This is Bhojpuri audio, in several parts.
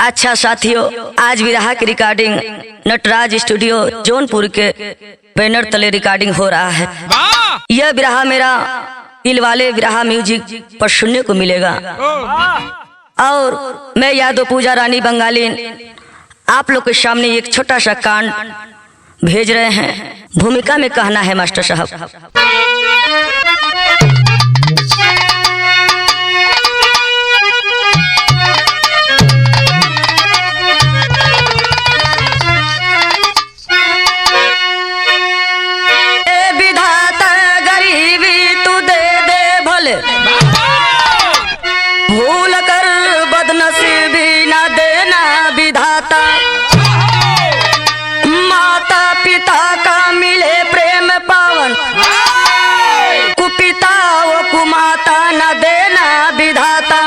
अच्छा साथियों, आज विरहा की रिकॉर्डिंग नटराज स्टूडियो जौनपुर के बैनर तले रिकॉर्डिंग हो रहा है। यह विरहा मेरा दिल वाले विरहा म्यूजिक पर सुनने को मिलेगा। और मैं यादव पूजा रानी बंगाली आप लोग के सामने एक छोटा सा कांड भेज रहे हैं। भूमिका में कहना है मास्टर साहब। भूल कर बदनसीबी ना देना विधाता, माता पिता का मिले प्रेम पावन, कुपिता वो कुमाता न देना विधाता।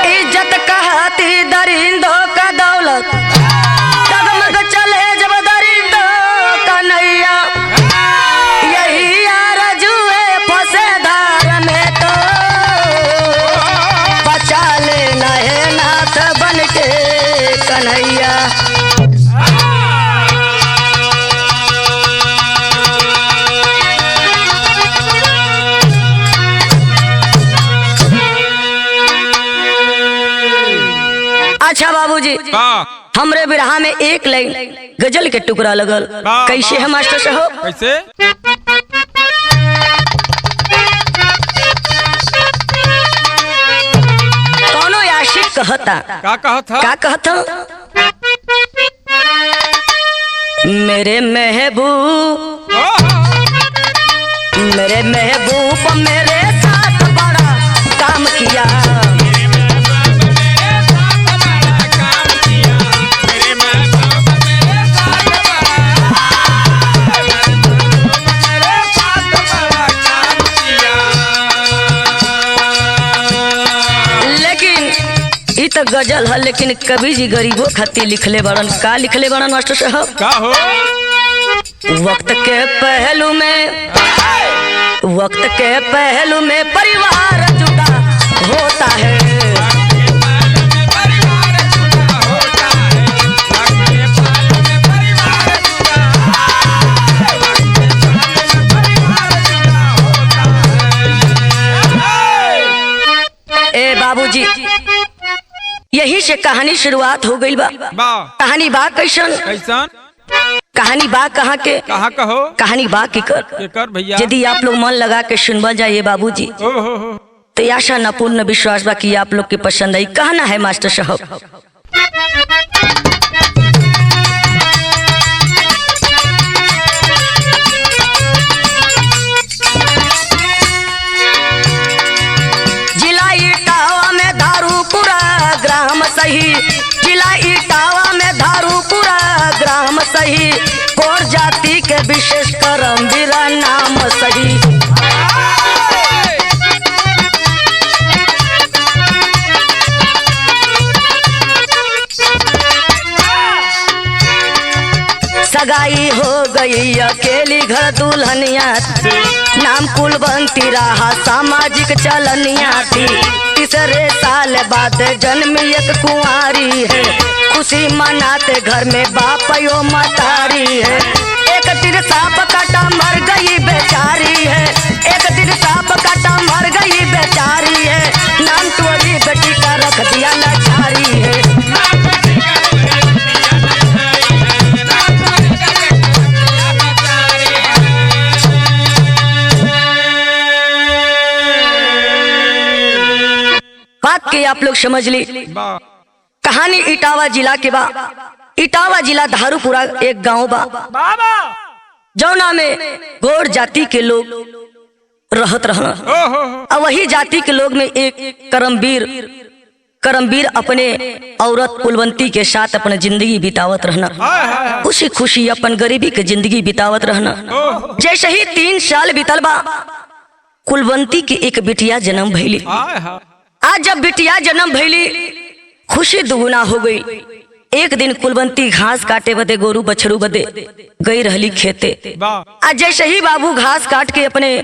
इज्जत कहती दरिंदों का दौलत, डगमग चले जब दरिंदों का नैया। यही आरज़ू है फंसे धार में तो बचा लेना है नाथ बन के कन्हैया। अच्छा बाबूजी, हमरे बिरहा में एक लाइन गजल के टुकड़ा लगल। कैसे है मास्टर साहब? कैसे? कौनो आशिक कहता का कहता मेरे महबूब मेरे साथ बड़ा काम किया। तो गजल है, लेकिन कवि जी गरीबों खातिर लिखले बड़न। का लिखले बड़न मास्टर साहब? का हो? वक्त के पहलू में परिवार जुदा होता है। ए बाबूजी, यही से कहानी शुरुआत हो गई बा। कहानी बा कैसन? कहानी बा कहाँ के? कहाँ का हो? कहानी बा केकर भैया। यदि आप लोग मन लगा के सुनबा जाइए बाबूजी, तो आशा न पूर्ण विश्वास बा कि आप लोग के पसंद आई। कहना है मास्टर साहब। जिला इटावा में धारूपुरा ग्राम सही, गौर जाति के विशेष करमवीर नाम सही। सगाई हो गई अकेली घर दुल्हनिया, नाम कुलवंती रहा सामाजिक चलनिया थी। तीसरे साल बाद जन्मी एक कुंवारी है, खुशी मनाते घर में बाप यो मतारी है। एक दिन सांप काटा मर गई बेचारी है, एक दिन सांप काटा मर गई बेचारी है। नाम तोरी बेटी का रख दिया लाचारी है। बात के आप लोग समझ ली। कहानी इटावा जिला के बा। इटावा जिला धारूपुरा एक गांव बा, जौना में गौर जाति के लोग रहत रहना। और वही जाति के लोग में एक करमवीर अपने औरत कुलवंती के साथ अपने जिंदगी बितावत रहना। खुशी खुशी अपन गरीबी के जिंदगी बितावत रहना। जैसे ही 3 साल बीतल बा, कुलवंती की एक बिटिया जन्म भइली। आज जब बिटिया जन्म भइली, खुशी दुगुना हो गई। एक दिन कुलवंती घास काटे बदे गोरू बछरू बदे गई रहली खेते। आज जैसे ही बाबू घास काट के अपने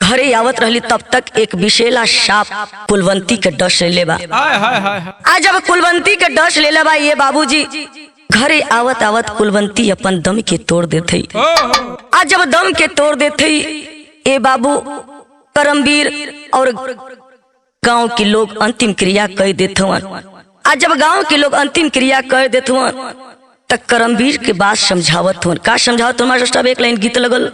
घरे आवत रहली तब तक एक विशेला सांप कुलवंती के डस ले बा। आज जब कुलवंती के डस ले बा ये बाबूजी घरे आवत आवत कुलवंती अपन दम के तोड़ देते। आज जब दम के तोड़ देते ये बाबू करमवीर और गांव के लोग अंतिम क्रिया कर देते। आज जब गांव के लोग अंतिम क्रिया कर देते तक करमवीर के बात समझावत हो। का समझावत हो मास्टर साहब? एक लाइन गीत लगल।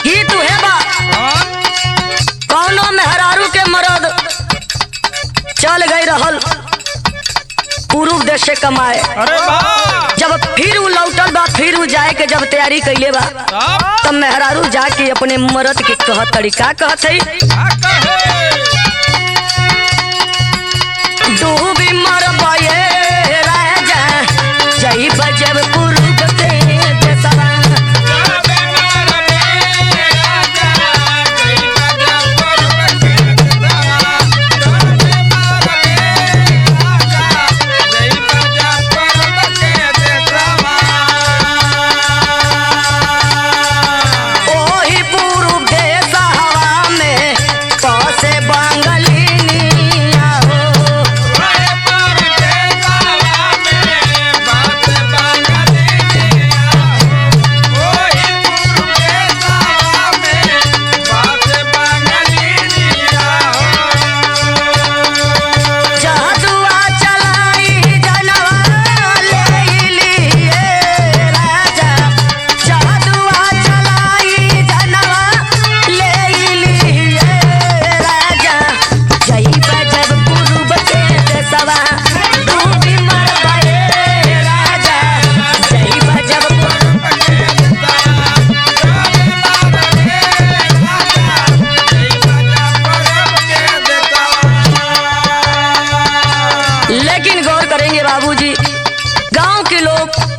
गीत है बा कौनो मेहरारू के मरद चल गई रहल पूर्व देश से कमाए। जब फिर वो लौटल बा फिर वो जाए के जब तैयारी कैले बा तब मेहरारू जाके अपने मरद के कहत तरीका कहत है डूबी मरबा ये राजा जई बजब पूर्व के देशवा।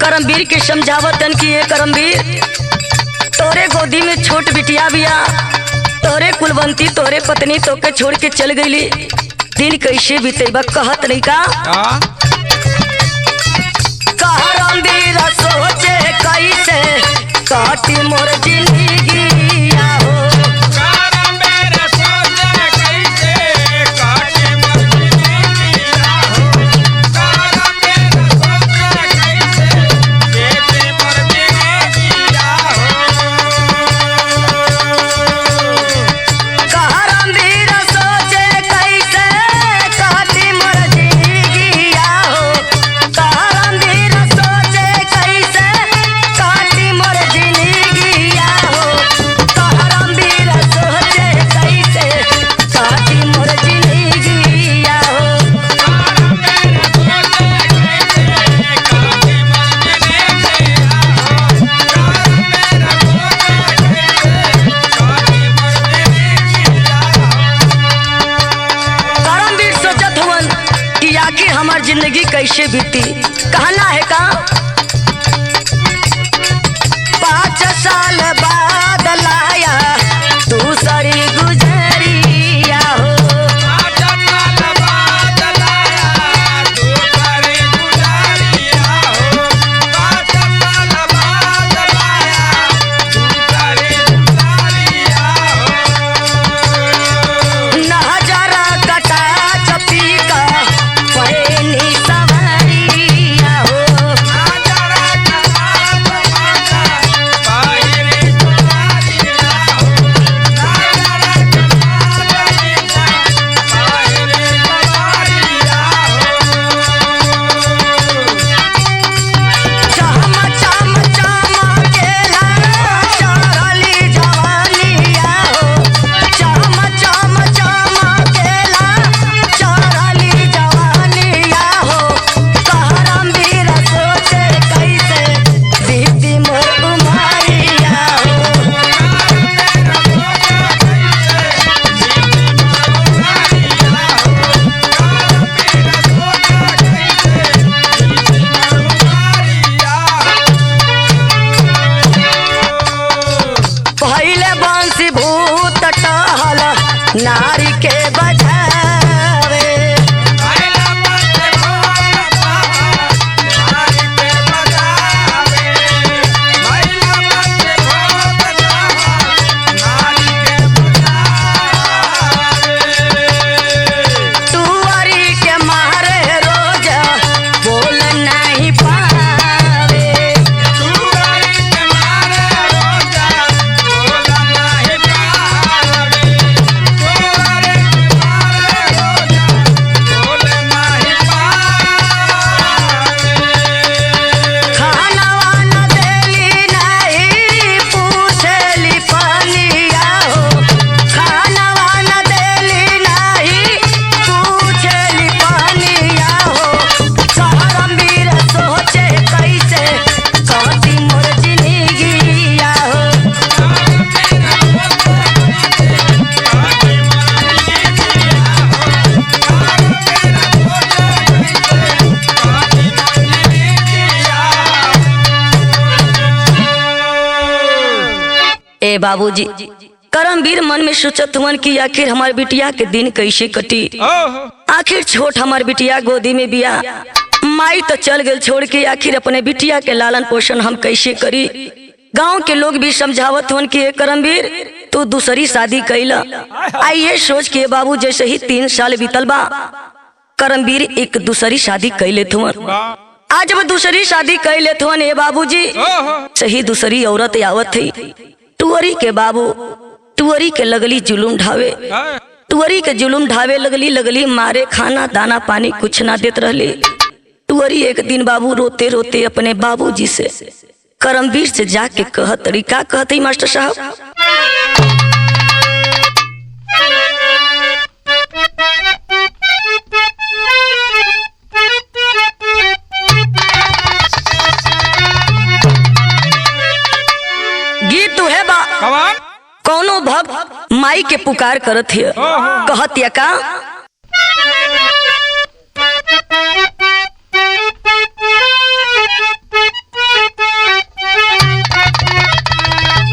करमवीर के समझावतन कि ये करमवीर तोरे गोदी में छोट बिटिया बिया, तोरे कुलवंती तोरे पत्नी तोके छोड़ के चल गईली, दिन कैसे बीतेबा कहत नहीं का? करमवीर सोचे कैसे काटी मोर जिंदगी जिंदगी कैसे बीती। कहना है का 5 साल बाद लाया दूसरी गुजरिया हो, 5 साल बाद लाया दूसरी गुजरिया हो, 5 साल बाद लाया दूसरी गुजरिया हो। नजरा कटा चपी का नारी के बजावे ए बाबूजी करमवीर मन में सोचत हुन कि आखिर हमार बिटिया के दिन कैसे कटी। आखिर छोट हमार बिटिया गोदी में बिया, माई तो चल गए छोड़ के, आखिर अपने बिटिया के लालन पोषण हम कैसे करी। गांव के लोग भी समझावत हुन कि करमवीर तू दूसरी शादी कैला। आइए सोच के बाबू जैसे ही 3 साल बीतल बा, करमवीर एक दूसरी शादी कैले थुन। आज जब दूसरी शादी कैले थुन ए बाबूजी, सही दूसरी औरत आवत थी। टुअरी के बाबू टुअरी के लगली जुलूम ढावे, टुअरी के जुलूम ढावे लगली मारे, खाना दाना पानी कुछ ना देत रहली। टुअरी एक दिन बाबू रोते रोते अपने बाबूजी से करमवीर से जाके कहत रही। का कहती मास्टर साहब? गीत है बा कौनो भक्त माई के पुकार करत है, कहत या का?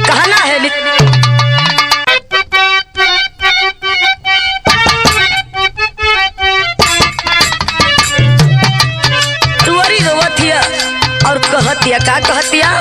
कहना है टुअरी रोवत है और कहत या का? कहत या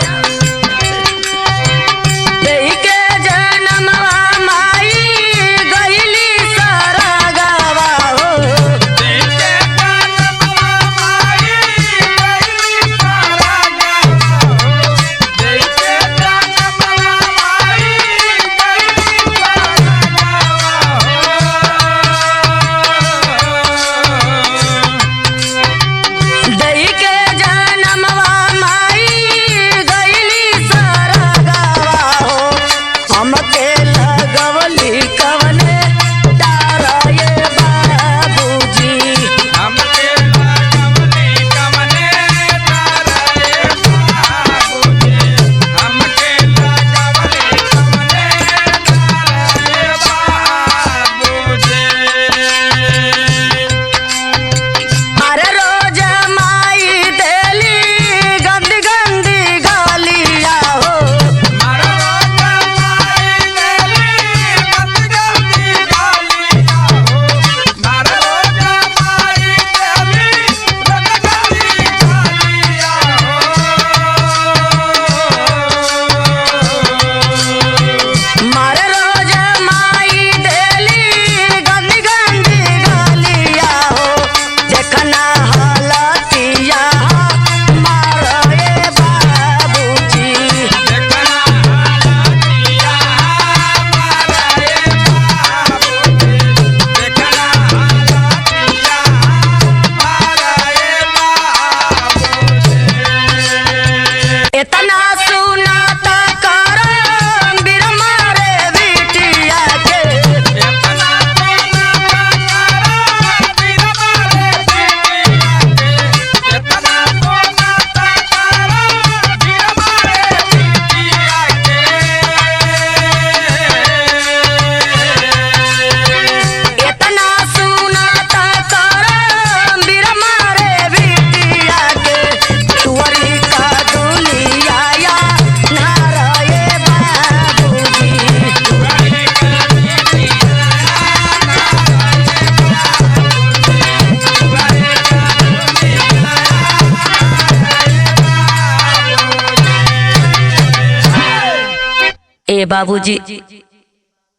ए बाबूजी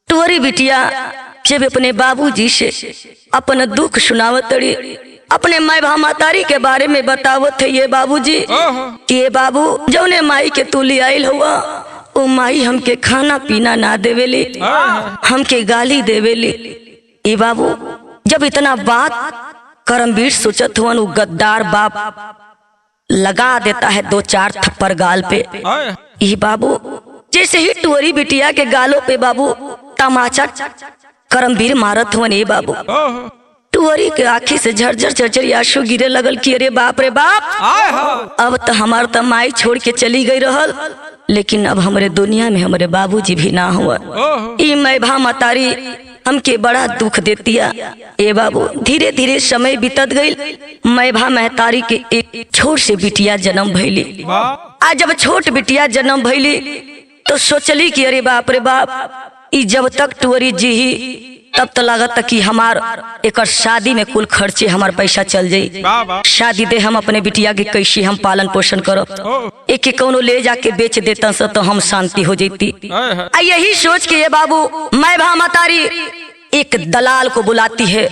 टुअरी बिटिया जब अपने बाबूजी से अपन दुख सुनावत तड़ी, अपने माई भा मातारी के बारे में बतावत है ये बाबूजी कि ये बाबू जौने माई के तू ले आइल हुआ, ओ माई हमके खाना पीना ना देवेली, हमके गाली देवेली। ये बाबू जब इतना बात करमवीर सोचत हुआ, वो गद्दार बाप लगा देता है 2-4 थप्पड़ गाल पे। ये बाबू जैसे ही टुअरी बिटिया के गालों पे बाबू तमाचा करमवीर मारत हुआ। ए बाबू टुअरी के आँखी से झरझर झरझर आंसू गिरे लगल कि अरे बाप रे बाप, अब तो हमार तो माई छोड़ के चली गई रहल, लेकिन अब हमारे दुनिया में हमारे बाबूजी भी ना हुआ। ई मैं भा मतारी हमके बड़ा दुख देतिया। ए बाबू धीरे धीरे समय बीतत गई, मैं भा महतारी के एक छोट से बिटिया जन्म भइली। आज जब छोट बिटिया जन्म भइली तो सोचली कि अरे बाप रे बाप, ई जब तक टुअरी जी ही तब तो लागत कि हमार एक शादी में कुल खर्चे हमार पैसा चल जाई। शादी दे हम अपने बिटिया के कैसे हम पालन पोषण करब, एक कौनो ले जाके बेच देता तो हम शांति हो जाती। यही सोच के ये बाबू मैं भा मतारी एक दलाल को बुलाती है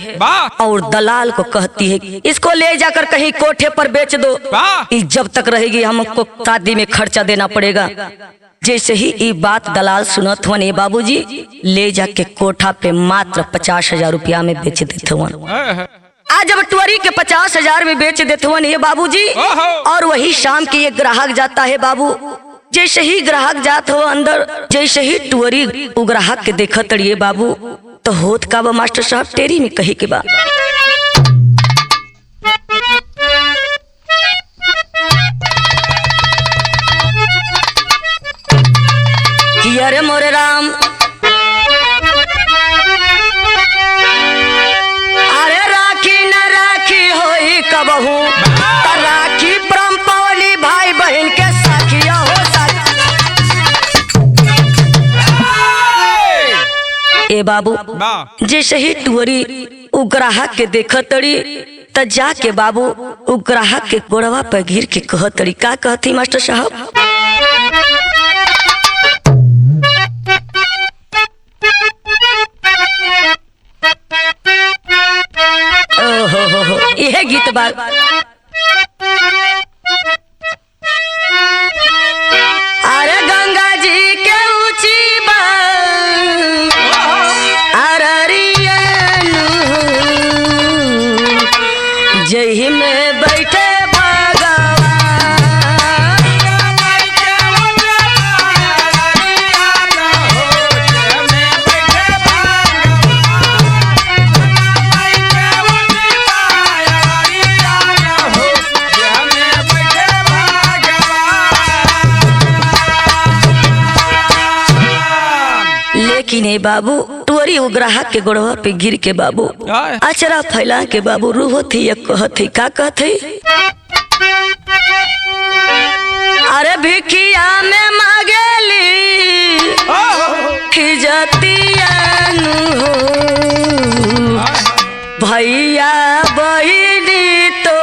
और दलाल को कहती है इसको ले जाकर कहीं कोठे पर बेच दो, जब तक रहेगी हमको शादी में खर्चा देना पड़ेगा। जैसे ही ये बात दलाल सुनत हुआ ने बाबूजी ले जाके कोठा पे मात्र 50,000 रुपया में बेच देते हुआ। आज जब टुअरी के 50,000 में बेच देते हुआ ये बाबूजी, और वही शाम के ये ग्राहक जाता है बाबू। जैसे ही ग्राहक जात हो अंदर, जैसे ही टुअरी ग्राहक के देखा तड़िए बाबू, तो होत का बा मास्टर साहब टेरी में कही के बा कि अरे मोरे राम, अरे राखी न राखी होई कबहू, राखी परम पवली भाई बहन के साखिया हो ए बाबू। जैसे ही टुअरी उ ग्राहक के देखत तड़ी त जाके बाबू उ ग्राहक के गोड़वा पे गिर के कहत तड़ी, का कहती मास्टर साहब? यह गीत बात अरे गंगा जी के ऊंची जही में बैठे ने बाबू टुअरी उ ग्राहक के गोड़वा पे गिर के बाबू अचरा फैला के बाबू रूहो थी या कहत थी, का कहत थी? अरे भिखिया में मांगेली खिजतिया भैया बहिनी तो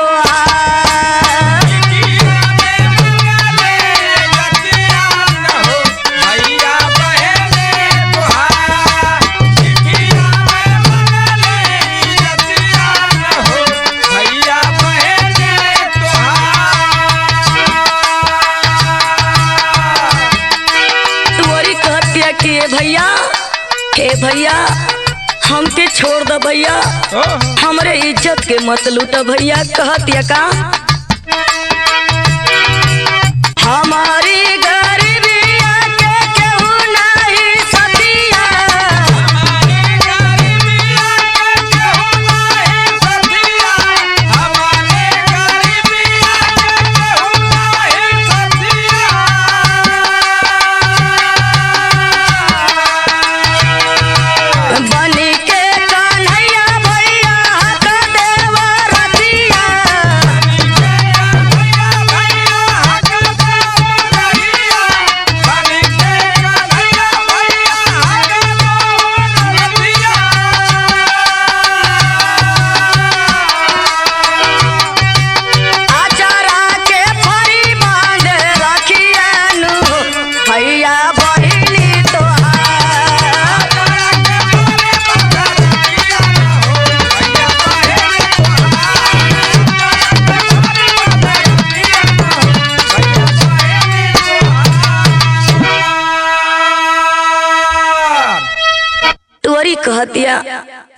भैया, हे भैया हमके छोड़ दो भैया, हमरे इज्जत के मत लूटो भैया। कहतिया का हमारी गरीबिया के केहू नहीं सतिया, कहतिया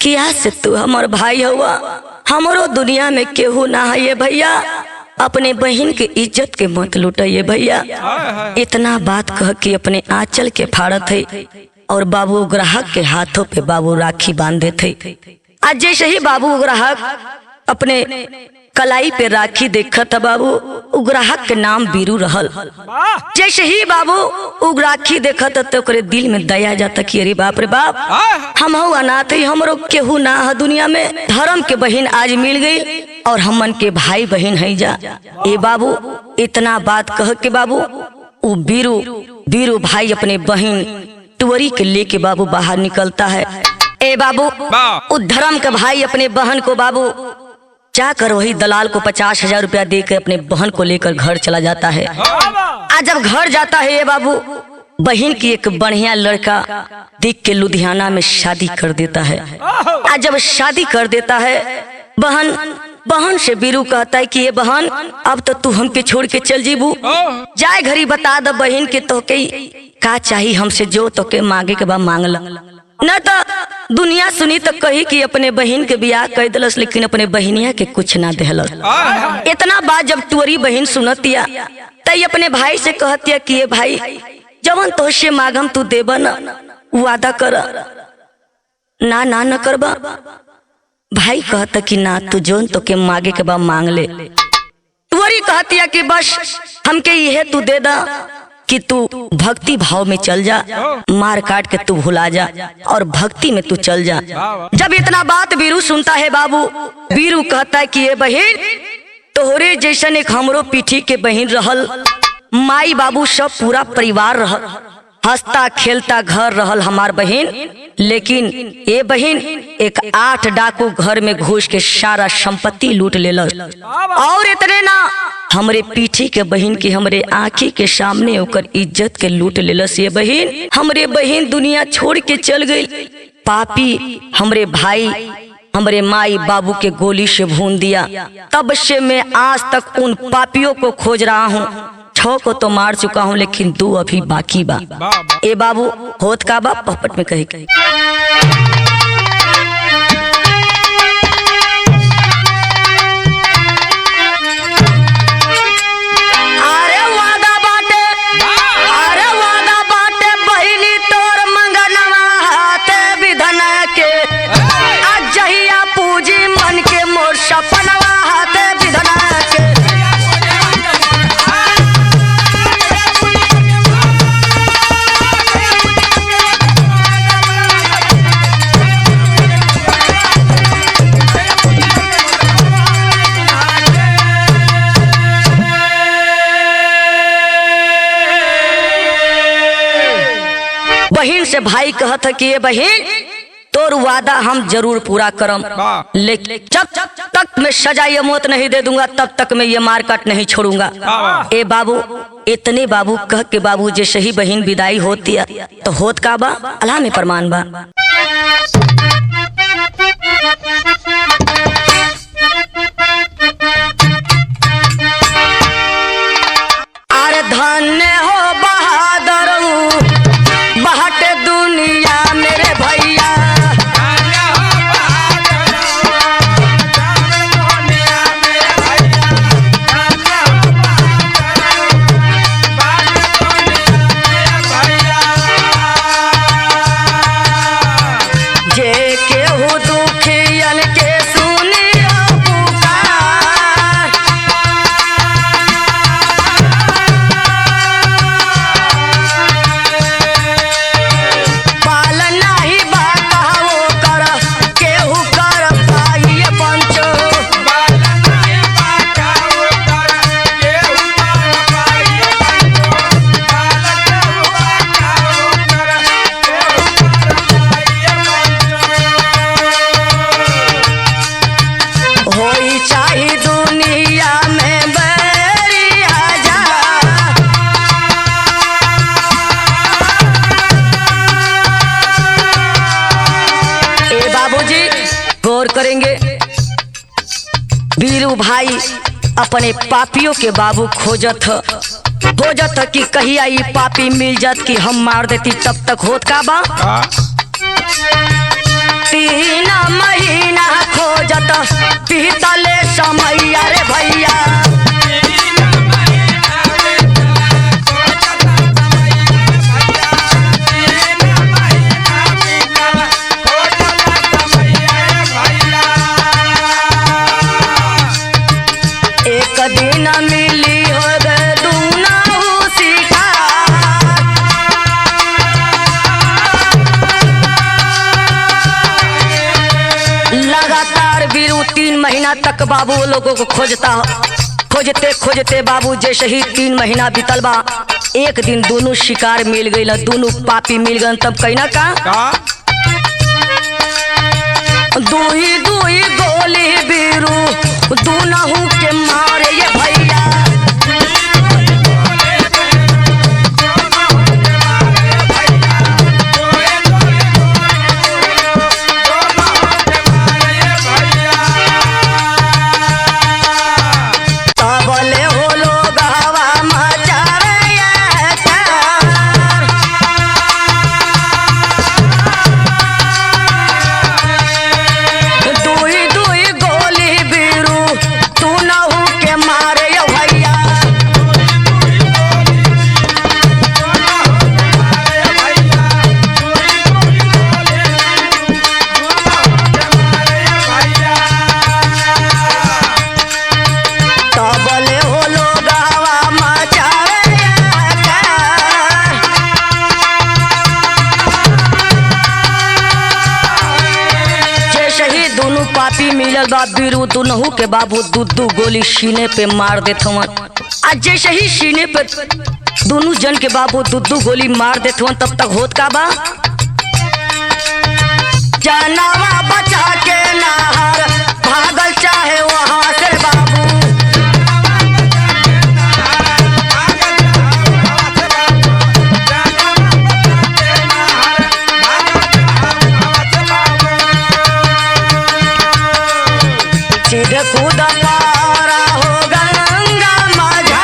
किया से तू हमार भाई हुआ, हमरो दुनिया में केहू ना है ये भैया, अपने बहन के इज्जत के मत लुटाइए भैया। इतना बात कह के अपने आंचल के फाड़त है और बाबू ग्राहक के हाथों पे बाबू राखी बांधे थे। आज जैसे ही बाबू ग्राहक अपने कलाई पे राखी देखा था बाबू, उ ग्राहक के नाम बीरू रहल। जैसे ही बाबू उ राखी देखा था तो करे दिल में दया जाता कि अरे बाप रे बाप, हम हो अनाथ है, हमरो केहू ना है दुनिया में, धर्म के बहन आज मिल गई और हमन के भाई बहन है जा। ए बाबू इतना बात कह के बाबू उ बीरू वीरू भाई अपने बहन तुअरी के लेके बाबू बाहर निकलता है। ए बाबू उद्धरम के भाई अपने बहन को बाबू जाकर वही दलाल को 50,000 रुपया देकर अपने बहन को लेकर घर चला जाता है। आज जब घर जाता है ये बाबू बहन की एक बढ़िया लड़का देख के लुधियाना में शादी कर देता है। आज जब शादी कर देता है बहन से वीरू कहता है कि ये बहन अब तो तू हमके छोड़ के चल जीबू, जाए घरी बता द बहन के तो के का चाहिए हमसे जो तो के मांगे के बाद मांग ला न तो दुनिया सुनी तो कही कि अपने बहन के बियाह कर दिलस लेकिन अपने बहनिया के कुछ ना देहलस। इतना बात जब तुअरी बहन सुनतिया तई अपने भाई से कहतिया कि ये भाई जवन तो से मांगम तू देबा ना वादा कर ना करबा। भाई कहता कि ना तू जोन तो के मांगे के बाद मांग ले। तुअरी कहतिया कि बस हमके यह तू दे दा कि तू भक्ति भाव में चल जा, मार काट के तू भुला जा और भक्ति में तू चल जा। जब इतना बात वीरू सुनता है बाबू वीरू कहता है कि ये बहन तोहरे जैसन एक हमरो पीठी के बहन रहल, माई बाबू सब पूरा परिवार रहल, हंसता खेलता घर रहल हमार बहन, लेकिन ये बहन एक 8 डाकू घर में घुस के सारा संपत्ति लूट लेलस। और इतने ना हमरे पीठी के बहन की हमरे आँखी के सामने ओकर इज्जत के लूट लेलस। ये बहन हमरे बहन दुनिया छोड़ के चल गई। पापी हमरे भाई हमरे माई बाबू के गोली से भून दिया। तब से मैं आज तक उन पापियों को खोज रहा हूँ। 6 को तो मार चुका हूँ लेकिन 2 अभी बाकी बा। ए बाबू होत का बा पपट में कही बहन से भाई कहत है कि ये बहन तोर वादा हम जरूर पूरा करम, लेकिन जब तक मैं सजा ये मौत नहीं दे दूंगा तब तक मैं ये मारकाट नहीं छोड़ूंगा। ए बाबू इतने बाबू कह के बाबू जैसे ही बहन विदाई होती है तो होत का बा अल्लाह में प्रमाण बा। अरे धन्य हो बहादुर बहट दुनिया मेरे भैया, जे केहू दुखियन के सुनियो पुकार, पाल नाही बताओ कर केहू कर पाइए पंचो, होई चाही दुनिया में बैरिया जा, ए बाबूजी गौर करेंगे वीरू भाई अपने पापियों के बाबू खोजत कि कहिया ये पापी मिल जात कि हम मार देती तब तक होत का बा। 3 महीना खोजत पीतले समैया रे भैया, एक दिन मिली हो गए दूना शिकार, लगातार वीरू 3 महीना तक बाबू लोगों को खोजते खोजते बाबू जैसे ही 3 महीना बीतल बा एक दिन दोनों शिकार मिल गई, दोनों पापी मिल गए। तब कहना का दुई दुई गोली बीरू दोनों के मारे ये भैया। मिलल बा बीरू दोनों के बाबू दू गोली सीने पे मार देत हवन। आज जैसे ही सीने पे दोनों जन के बाबू दू गोली मार देत हवन, तब तक होत का बा जानवा बचा के नहर भागल चाहे वहां से बाबू। सीधे कूदा पारा हो गंगा माझा,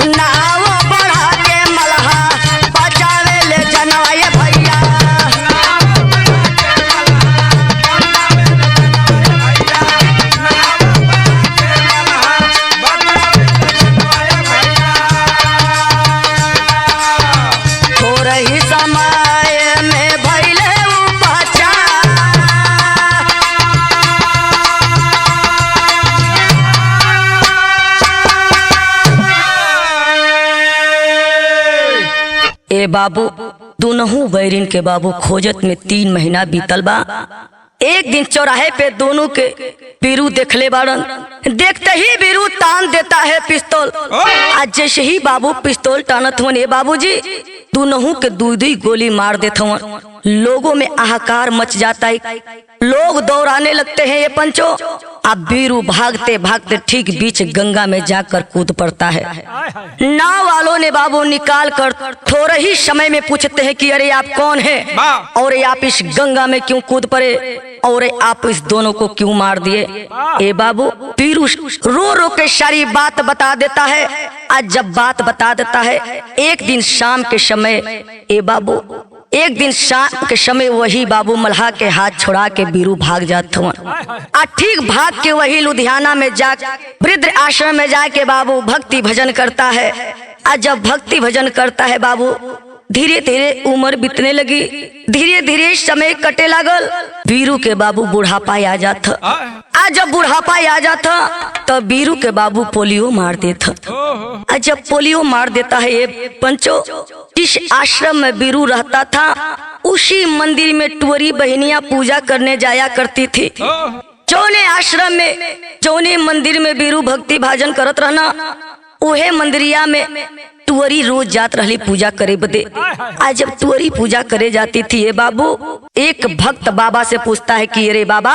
नाव बढ़ा के मलहा बचावे ले जनवाए भैया। रही समय में भइले उपचा, ए बाबू दोनों बैरिन के बाबू खोजत में 3 महीना बीतल बा। एक दिन चौराहे पे दोनों के बीरू देखले बाड़न, देखते ही बीरू तान देता है पिस्तौल। आज जैसे ही बाबू पिस्तौल टानत हुन, ए बाबूजी दोनों के दू गोली मार देते हुन। लोगों में हाहाकार मच जाता है, लोग दौड़ाने लगते हैं ये पंचो। अब बीरू भागते भागते ठीक बीच गंगा में जाकर कूद पड़ता है। नाव वालों ने बाबू निकाल कर थोड़े ही समय में पूछते हैं कि अरे आप कौन है और आप इस गंगा में क्यों कूद पड़े और आप इस दोनों को क्यों मार दिए। ए बाबू बीरू रो रो के सारी बात बता देता है। आज जब बात बता देता है, एक दिन शाम के समय ए बाबू एक दिन शाम के समय वही बाबू मल्हा के हाथ छोड़ा के बीरू भाग जाते हैं। ठीक भाग के वही लुधियाना में जा वृद्ध आश्रम में जाके बाबू भक्ति भजन करता है। आज जब भक्ति भजन करता है बाबू, धीरे धीरे उम्र बीतने लगी, धीरे धीरे समय कटे लागल। बीरू के बाबू बुढ़ापा आ जाता। आज जब बुढ़ापा आ जाता तो बीरू के बाबू पोलियो मार देता। आज जब पोलियो मार देता है ये पंचो, जिस आश्रम में बीरू रहता था उसी मंदिर में टुअरी बहनियां पूजा करने जाया करती थी। जौने आश्रम में जौने मंदिर में बीरू भक्ति भजन करत रहना, उहे मंदिरिया में टुअरी रोज जात रही पूजा करे बदे। आज जब टुअरी पूजा करे जाती थी ये बाबू, एक भक्त बाबा से पूछता है कि अरे बाबा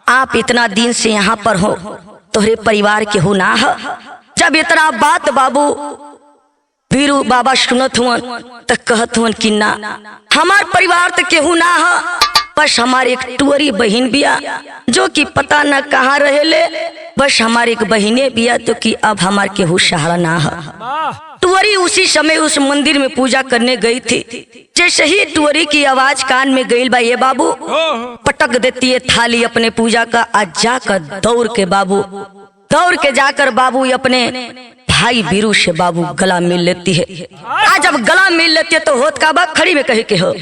आप इतना दिन से यहाँ पर हो, तोहरे परिवार के हो ना है। जब इतना बात बाबू बीरू बाबा सुनत हुआ तो कहत हुआ कि ना हमार परिवार तो केहू ना है, बस हमारे एक टुअरी बहन बिया जो कि पता न कहाँ रहेले, बस हमारे एक बहने बिया तो कि अब हमार केहू सहारा ना है। टुअरी उसी समय उस मंदिर में पूजा करने गई थी। जैसे ही टुअरी की आवाज कान में गई बा ये बाबू पटक देती है थाली अपने पूजा का। आज जाकर दौड़ के जाकर बाबू अपने भाई बीरू से बाबू गला मिल लेती है। आज जब गला मिल लेती है तो होत का बा खड़ी में कहे के हो। अरे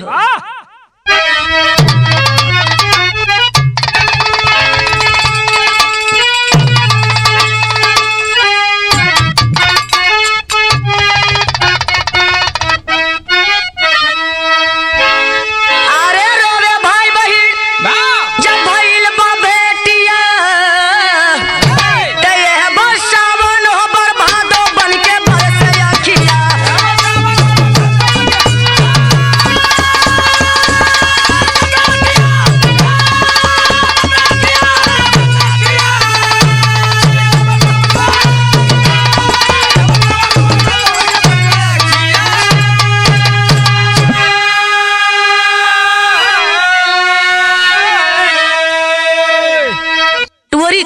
रोवे भाई बहिन जब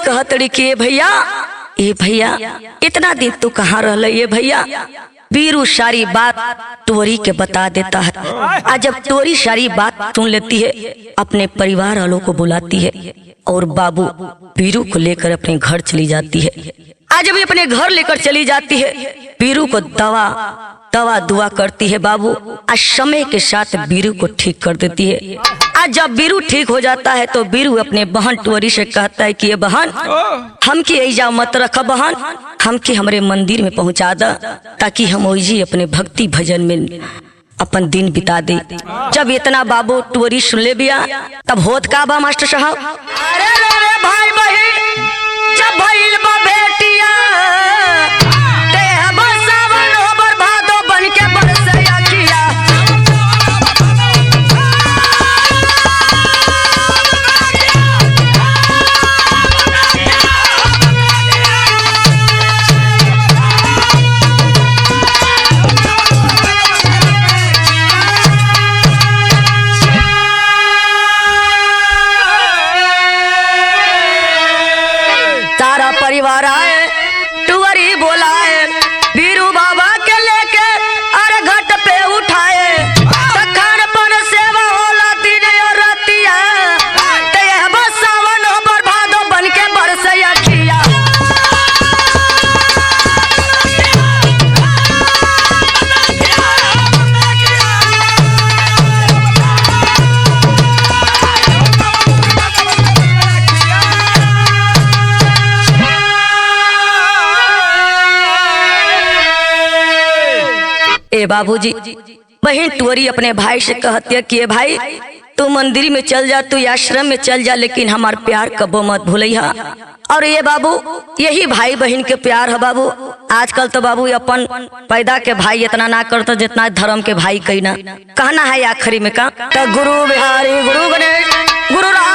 कहतड़ी कि ए भैया इतना दिन तू कहाँ रहल? ये भैया बीरू सारी बात टोरी के बता देता है। आज जब टोरी सारी बात सुन लेती है, अपने परिवार वालों को बुलाती है और बाबू बीरू को लेकर अपने घर चली जाती है। आज जब अपने घर लेकर चली जाती है, बीरू को दवा दुआ करती है बाबू। आज समय के साथ बीरू को ठीक कर देती है। आज जब बीरू ठीक हो जाता है तो बीरू अपने बहन टोरी से कहता है कि ये बहन, हम की ऐजा मत रख बहन, हम की हमरे मंदिर में पहुंचा दा, ताकि हम ओइजी अपने भक्ति भजन में अपन दिन बिता दे। जब इतना बाबू टोरी सुन ले बिया, तब होत का बा मास्टर साहब? अरे रे भाई बहिन, जब भइल बा बेटिया परिवार आए, टुवरी बोलाए, बीरू बाबा के लेके अरे घाट पे उठाए। तखन पर सेवा होला दिन और रातिया, ते बस सावन पर भादो बन के बरसे अखिया। ए बाबूजी, बहन टोरी अपने भाई से कहती है कि भाई तू मंदिर में चल जा, तू आश्रम में चल जा, लेकिन हमार प्यार कबो मत भूलिहा। और ये बाबू यही भाई बहन के प्यार है बाबू। आजकल तो बाबू अपन पैदा के भाई इतना ना करता जितना धर्म के भाई कहना कहना है। आखिरी में का तो गुरु बिहारी गुरु गणेश गुरु राम